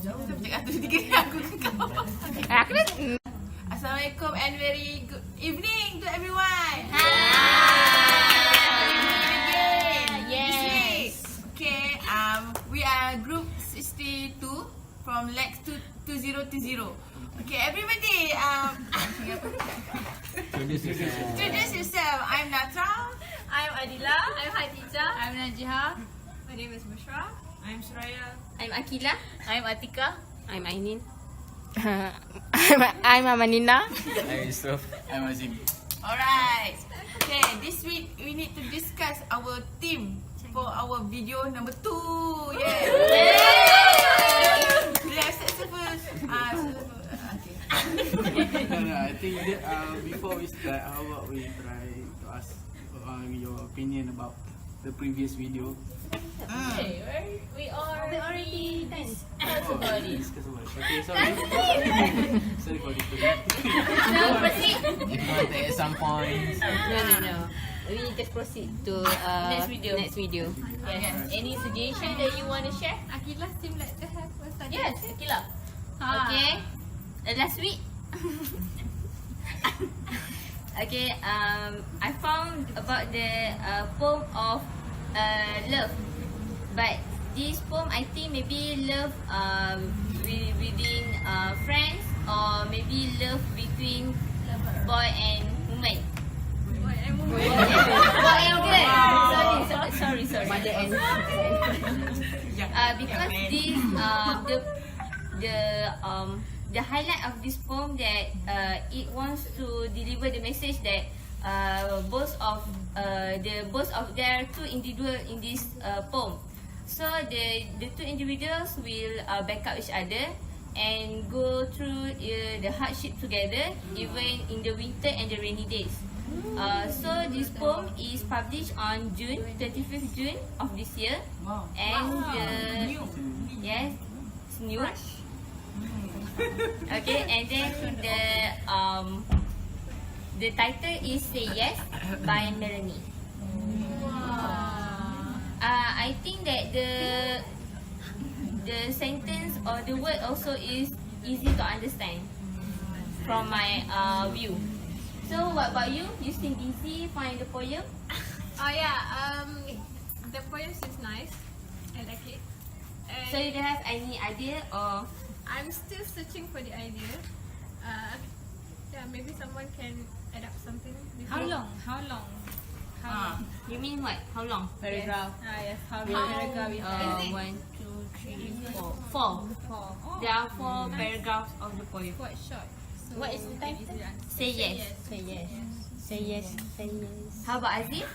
Jauh dah macam tu tiga aku ke kau. Aku dah. Assalamualaikum and very good evening to everyone. Hi. Yes. Okay, we are group 62 from lax2020. Okay, everybody, introduce yourself. I'm Natra. I'm Adila. I'm Hadijah. I'm Najihah. My name is Bushra. I'm Suraya. I'm Akila. I'm Atika. I'm Ainin. I'm Amanina. I'm Yusuf. I'm Azim. Alright. Okay, this week we need to discuss our theme for our video number 2. Yeah. Let's start first. Okay. No, I think that, before we start, how about we try to ask your opinion about the previous video? Okay, we already discussed about it. Discuss about it. Okay, sorry. Sorry for this. No, proceed. If you want to add some points. No. We just proceed to Next video. Next video. Yes. Any suggestion that you want to share? Akila seem like to have a suggestion. Yes, Akila. Okay. Last week. Okay. I found about the poem of love, but this poem I think maybe love within friends, or maybe love between boy and woman. Boy and woman. Boy and girl. Sorry. Mother and Because this the highlight of this poem that it wants to deliver the message that both of there are two individuals in this poem. So the two individuals will back up each other and go through the hardship together, even in the winter and the rainy days. So this poem is published on 25th June of this year. Wow. And yes, it's new. Okay, and then the title is Say Yes by Melanie. I think that the sentence or the word also is easy to understand from my view. So what about you? You seem easy find the poem? Oh yeah. The poem is nice. I like it. And So you don't have any idea, or I'm still searching for the idea. Yeah, maybe someone can add up something. How long? How long? you mean what? How long? Paragraph. Yes. How many paragraph we have? 1, 2, 3, 4. 4. There are 4 paragraphs of the poem. Quite short. So What is the title? easy to understand. Say yes. say yes. Say yes. Say yes. How about Azim?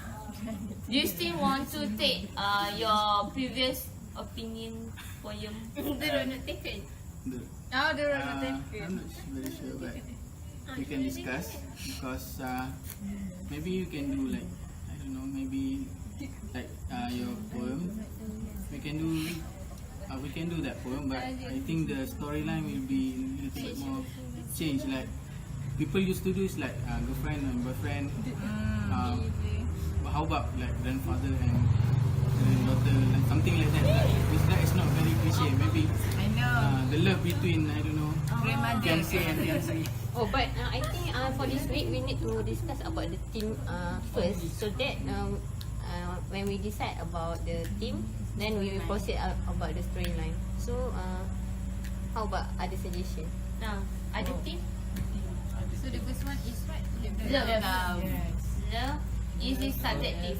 Do you still want to take your previous opinion poem? not taken. Oh, the road not taken. I'm not very sure, but we can discuss because maybe you can do like, I don't know, maybe like your poem. We can do that poem, but I think the storyline will be a little bit more changed. Like people used to do is like girlfriend and boyfriend. But how about like grandfather and daughter, like something like that? Like, that is not very cliche. Maybe I know. the love between, I don't know, Grandmother. fiancé and fiancée. Oh, but I think for this week we need to discuss about the theme first, so that when we decide about the theme, then we will proceed about the storyline. So how about other suggestion? Now, other theme? So the first one is what? Love. Love is it subjective?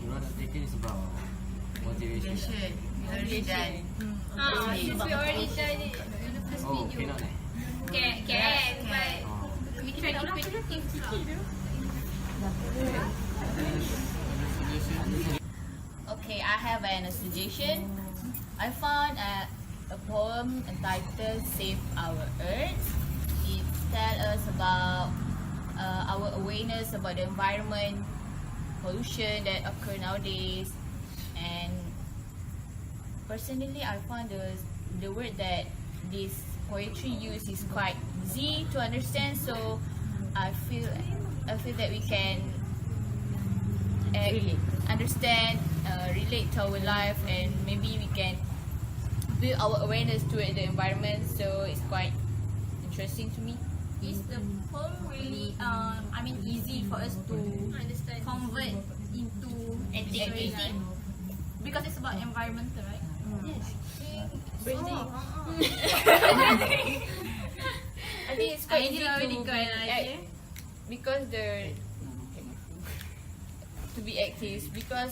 You know, the taken is about motivation. Motivation. We already done. Since we already done it in the first Oh, video. cannot eh? Can, but we try different things now. Okay, I have a suggestion. I found a poem entitled Save Our Earth. It tells us about our awareness about the environment, pollution that occur nowadays, and personally I found the word that this poetry use is quite easy to understand, so I feel that we can understand, relate to our life, and maybe we can build our awareness toward the environment. So it's quite interesting to me. Is the poem really easy for us to convert into activity? Because it's about environmental, right? Yes. I think it's quite easy Really to good idea. because the to be active because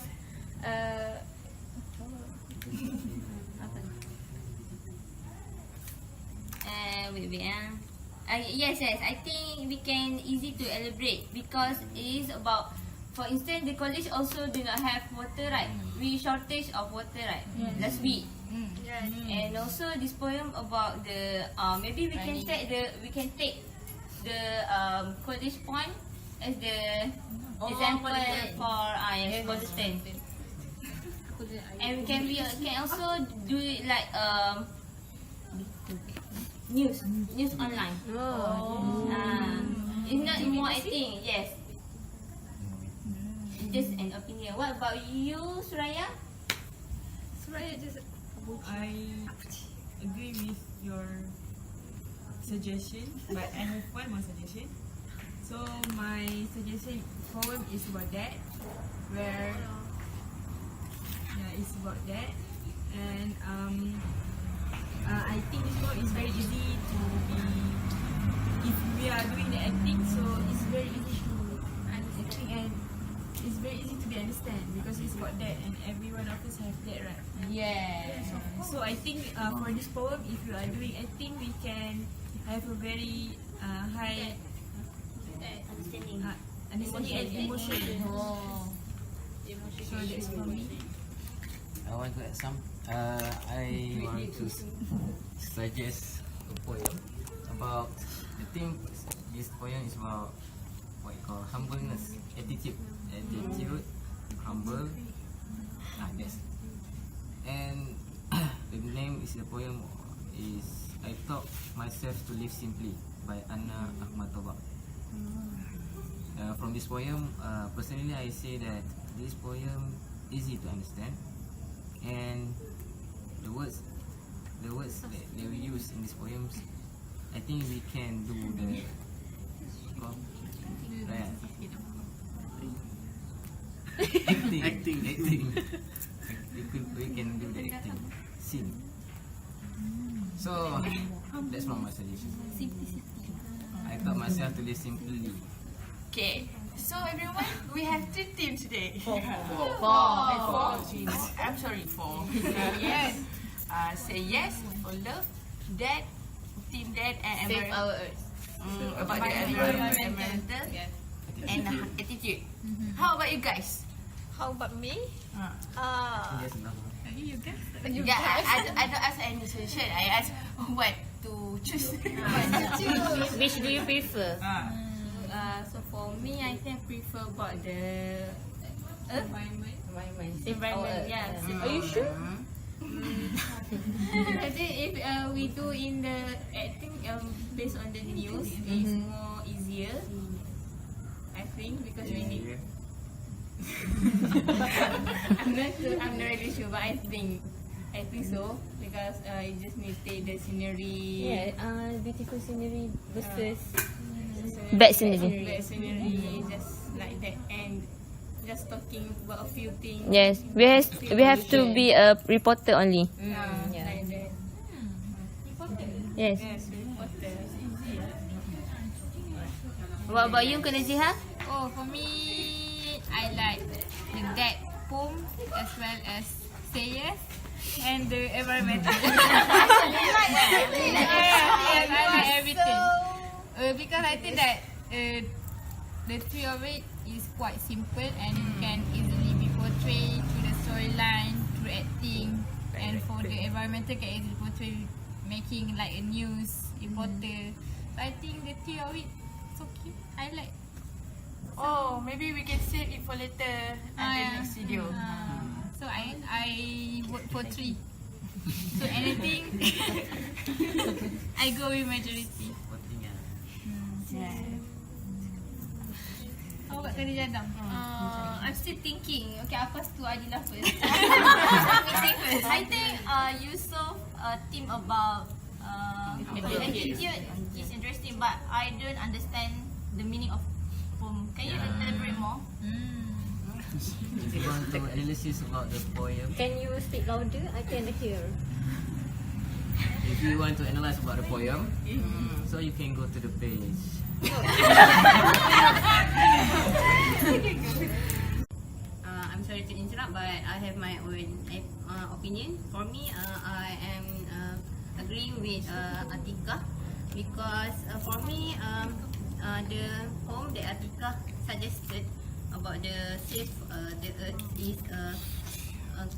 Yes, I think we can easy to elaborate because it is about, for instance, the college also do not have water, right? We shortage of water, right? Last week. And also this poem about the maybe we can take the college pond as the example for for the stand. And can also do it like news online. It's not more acting, yes. It's just an opinion. What about you, Suraya? I agree with your suggestion, but I have one more suggestion. So my suggestion poem is about that, where it's about that, and I think this poem is very easy to be. If we are doing the acting, so it's very easy to understand and it's very easy to be understand because it's about that, and every one of us have that, right? yeah. So I think for this poem, if you are doing acting, we can have a very high understanding and emotion. So that's for me. I want to add some. I want to suggest a poem about the theme. This poem is about what you call humbleness, attitude, humble. Yes. And the name is the poem is I Taught Myself to Live Simply by Anna Akhmatova. From this poem, personally I say that this poem easy to understand, and the words that we use in these poems, I think we can do the acting. We can do the acting scene. So that's from my suggestion. I taught myself to live simply. Okay, so everyone, we have 3 teams today. Four. I'm sorry, 4. Yes. Say yes for love, dad, team dad, and Save our earth. about the environmental and attitude. How about you guys? How about me? Yes, enough. I don't ask any solution. I ask what to choose. Which do you prefer? So for me, I think prefer about the environment. Yeah. Are you sure? I think if we do in the acting based on the news, it's more easier. I think because we need. I'm not really sure, but I think so because you just need to take the scenery. Yeah, beautiful scenery versus Bad scenery, just like that, and just talking about a few things. yes, we have to be a reporter only. Like that. Yes. Yes, reporter. What about you, Kak Naziha? Oh, for me, I like the that poem as well as Say Yes and the environmental. I like everything. Because I think that the three of it is quite simple and it can easily be portrayed through the storyline, through acting, and for the environmental can easily portray making like a news reporter. So I think the three of it so cute. I like. Oh, maybe we can save it for later at the next video. So I vote for 3. So anything, I go with majority. How about Kak Jadam? I'm still thinking. Okay, I'll pass to Adila first. Meeting first. I think Yusof a theme about attitude is interesting, but I don't understand the meaning of poem. Can you elaborate more? If you want to analysis about the poem, Can you speak louder? I can hear. if you want to analyze about the poem, so you can go to the page. I'm sorry to interrupt, but I have my own opinion. For me, I am agreeing with Atika because for me, the poem that Atika suggested about the save the earth is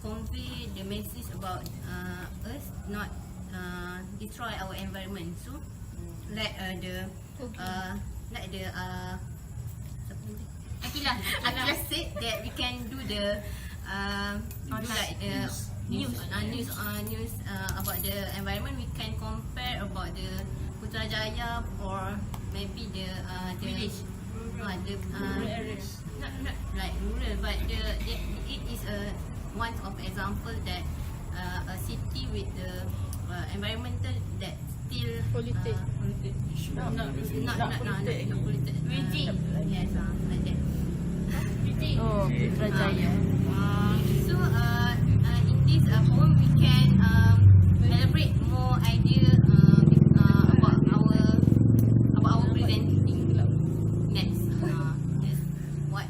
convey the message about us not destroy our environment. So, like the Akilah said that we can do the like the news about the environment. We can compare about the Putrajaya or maybe the village, not like rural, but it is one of example that a city with the environmental that still polluted. Not polluted. Yes, like that. Oh, Putrajaya. So in this poem we can elaborate more idea about our presenting. That's what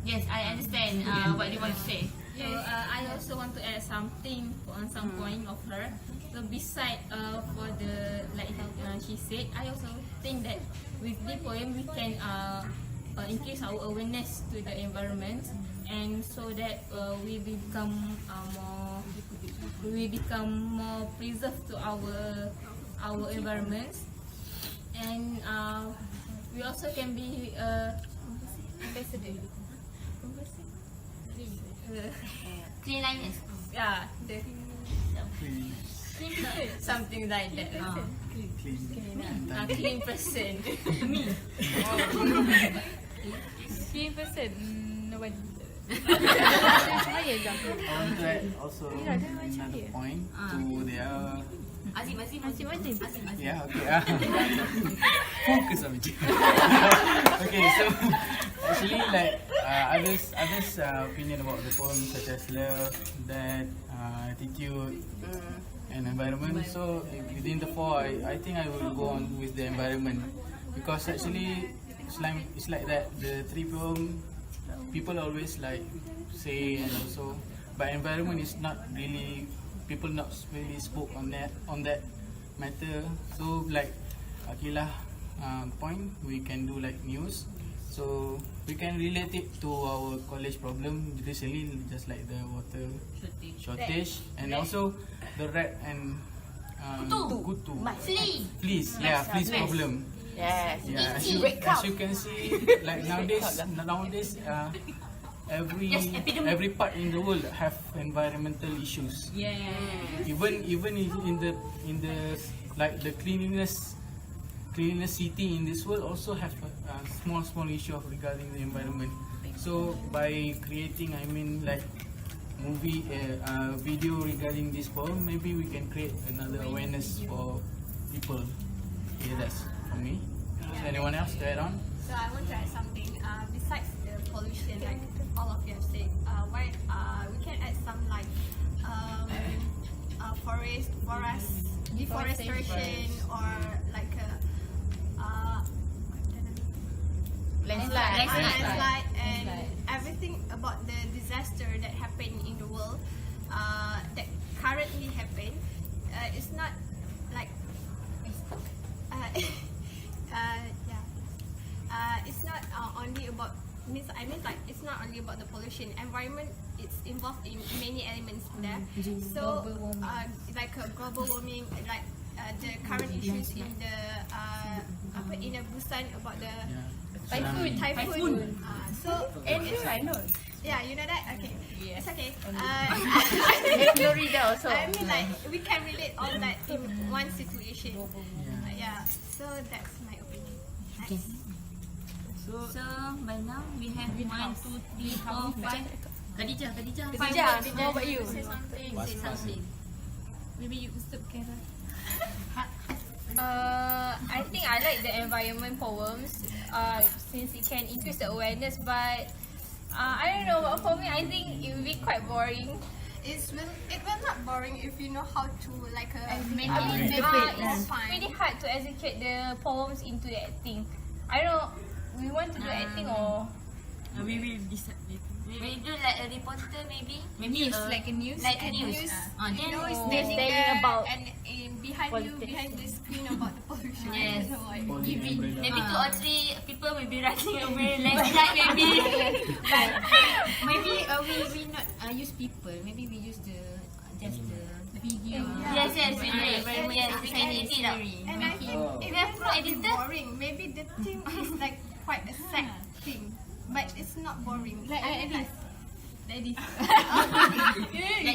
Yes, I understand what you want to say. So I also want to add something on some point of her. So beside for the like she said, I also think that with the poem we can increase our awareness to the environment, and so that we become more preserved to our environment, and we also can be ambassador. cleanliness. Yeah, something like that. Clean person. Me. Clean person. Nobody. I want to add also another point to their. Azim. Yeah, okay. Focus on it. Okay, so actually, like others' opinion about the poem, such as love, that attitude, and environment. So within the four, I think I will go on with the environment because actually it's like that. The three poem people always like say, and also, but environment is not really. People not really spoke on that matter. So like Akilah point, we can do like news, so we can relate it to our college problem recently, just like the water shortage and also the rat and kutu. Fleas problem. Yes. Yeah, as you can see, like nowadays every part in the world have environmental issues. Yeah. Even in the like the cleanliness city in this world also have a small issue of regarding the environment. So by creating, I mean like movie video regarding this poem, maybe we can create another awareness for people. Yeah, that's for me. So anyone else to add on? So I want to add something. Besides the pollution, like all of you have said, we can add some like deforestation or like landslide and everything about the disaster that happened in the world that currently happen. It's not like it's not only about like it's not only about the pollution. Environment, it's involved in many elements there. So like global warming, like the current issues in the in Busan about the typhoon. So I know. yeah, you know that. Okay, it's okay. Florida also. I mean, like we can relate all that in one situation. Yeah. So that's my opinion. Okay. So by now we have 1, 2, 3, 4, 5. Khadijah, Khadijah, how about you? Say something. maybe you Ustaz Kara. I think I like the environment poems since it can increase the awareness, but I don't know, but for me I think it will be quite boring. It will not boring if you know how to like It's fine. really hard to execute the poems into the acting. I don't know, we want to do acting or We will decide later. We do like a reporter maybe. Maybe it's like a news. Like a news. You know, it's They're standing saying there about and behind the screen about the pollution. Yes. You know what? Holding umbrella. Maybe 2 or 3 people will be running away left right maybe. Maybe we not use people. Maybe we use just the video. Yes, we do. Yes, we can edit it out. And I think Oh. it We have will not be editor. boring. Maybe the theme is like quite a sad thing, but it's not boring. Like this. Like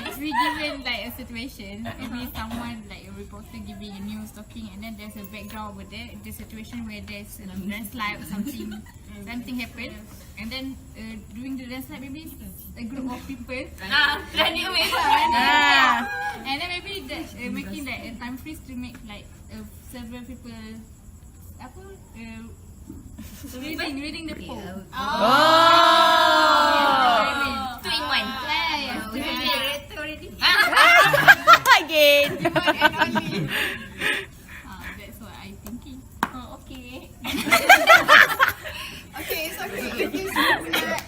if we given like a situation, maybe someone like a reporter giving a news talking, and then there's a background over there, the situation where there's a landslide or something happen, and then during the landslide maybe a group of people Running away. and then maybe that making like a time freeze to make like several people reading the poem. Oh. 2 in 1. Again. That's what I'm thinking. oh, okay. Okay, it's okay.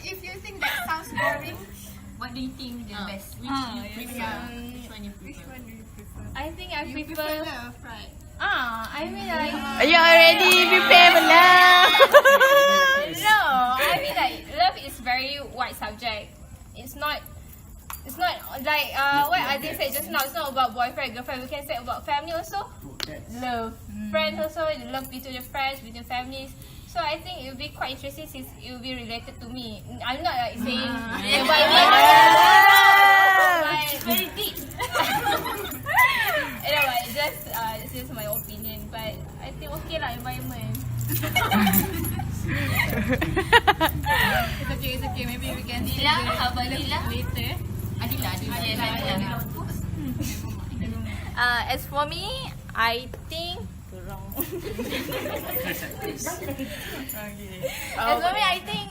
If you think that sounds boring, What do you think the best? Which which one you prefer? one do you prefer? I think I You prefer. prefer love, right? I mean like You already prepared for love. no. I mean like love is very wide subject. It's not like what Azim said just now. It's not about boyfriend girlfriend. We can say about family also. Love friends also. Love between the friends, between families. So I think it will be quite interesting since it will be related to me. I'm not like saying Very deep. but just this is my opinion. But I think okay lah environment. It's okay. Maybe we can see Lila, how about Lila? later. Adila. As for me, I think As for me, I think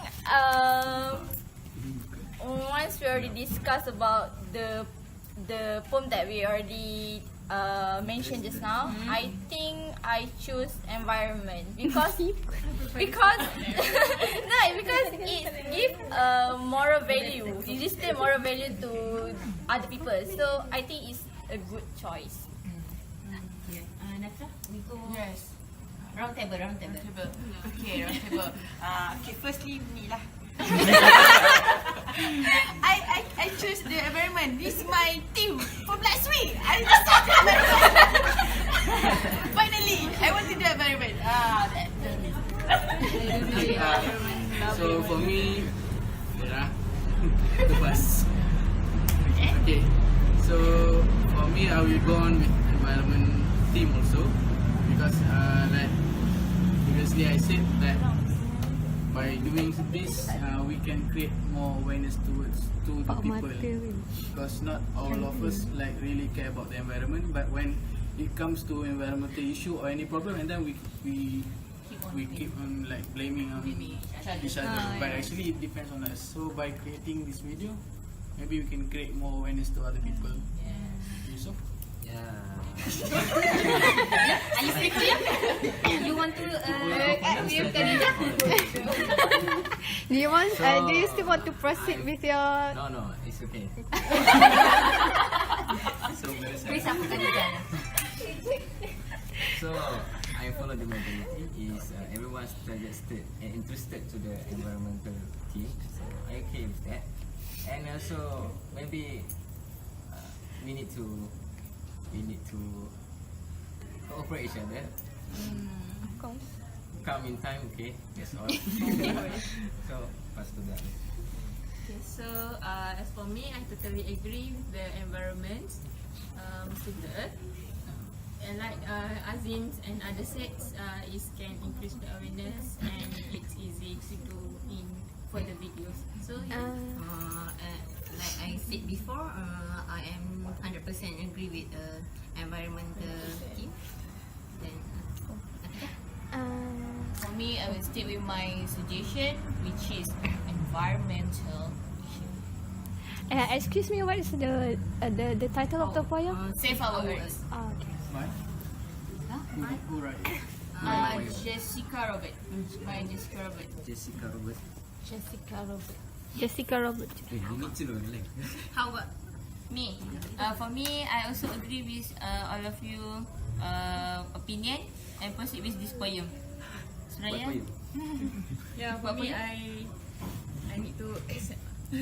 once we already discussed about the poem that we already mentioned just now, I think I choose environment because no, because it gives moral value. It display moral value to other people. So I think it's a good choice. Natra, we go. Yes. Round table. Okay, round table. Okay, firstly, me lah. I choose the environment. This is my team from last week. I decided environment. Finally, I want to do environment. So for me, the bus. Okay. So for me, I will go on with environment team also because like previously I said that by doing this we can create more awareness to the people because not all of us like really care about the environment, but when it comes to environmental issue or any problem, and then we keep on like blaming on each other, but actually it depends on us. So by creating this video, maybe we can create more awareness to other people. Yusuf? Yeah. Are you free to you want to Do you want? So- do you still want to proceed with your? No, it's okay. So very sad. Please aku kena jalan. So I follow the mentality is everyone's suggested and interested to the environmental team. So I okay with that. And also maybe we need to cooperate each other. Come in time, okay? That's all. So pass to that. Okay, so as for me, I totally agree with the environment, Mr. Earth. And like Azim and other sets, it can increase the awareness and it's easy to do in for the videos. So Like I said before, I am 100% agree with environmental team. Then, for me, I will stick with my suggestion, which is environmental issue. Excuse me, what is the title of the poem? Save our Earth. Oh, okay. Why? Who write it? Jessica Robert. By Jessica Robert. Jessica Roberts. Jessica Robert. You need to know like. How about me? For me, I also agree with all of you opinion and proceed with this poem. What Suraya? for you? Yeah, for me, I need to accept. I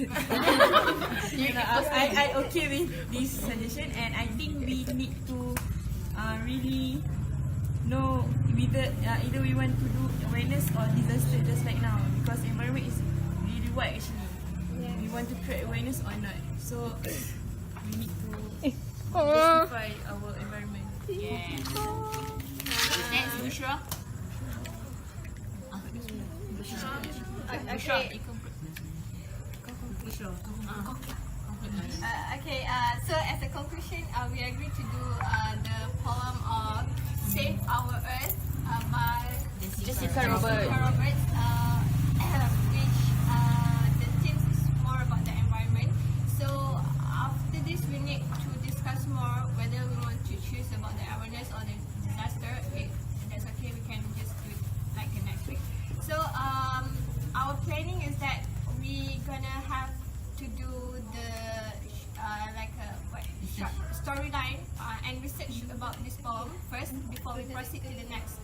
okay with this suggestion, and I think we need to really know whether either we want to do awareness or disaster just like now, because environment is really wide actually. We want to create awareness or not, so we need to justify our environment. Yes. Next, Bushra. Okay. So as a conclusion, we agreed to do the poem of Save Our Earth by Jessica Roberts. which the theme is more about the environment. So after this, we need to discuss more whether we want to choose about the awareness or the disaster. If that's okay, we can just do it like next week. So our planning is that we gonna have to do the short storyline and research about this poem first before we proceed to the next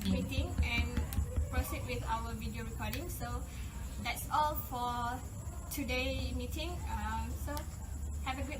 meeting and proceed with our video recording. So that's all for today meeting. So have a great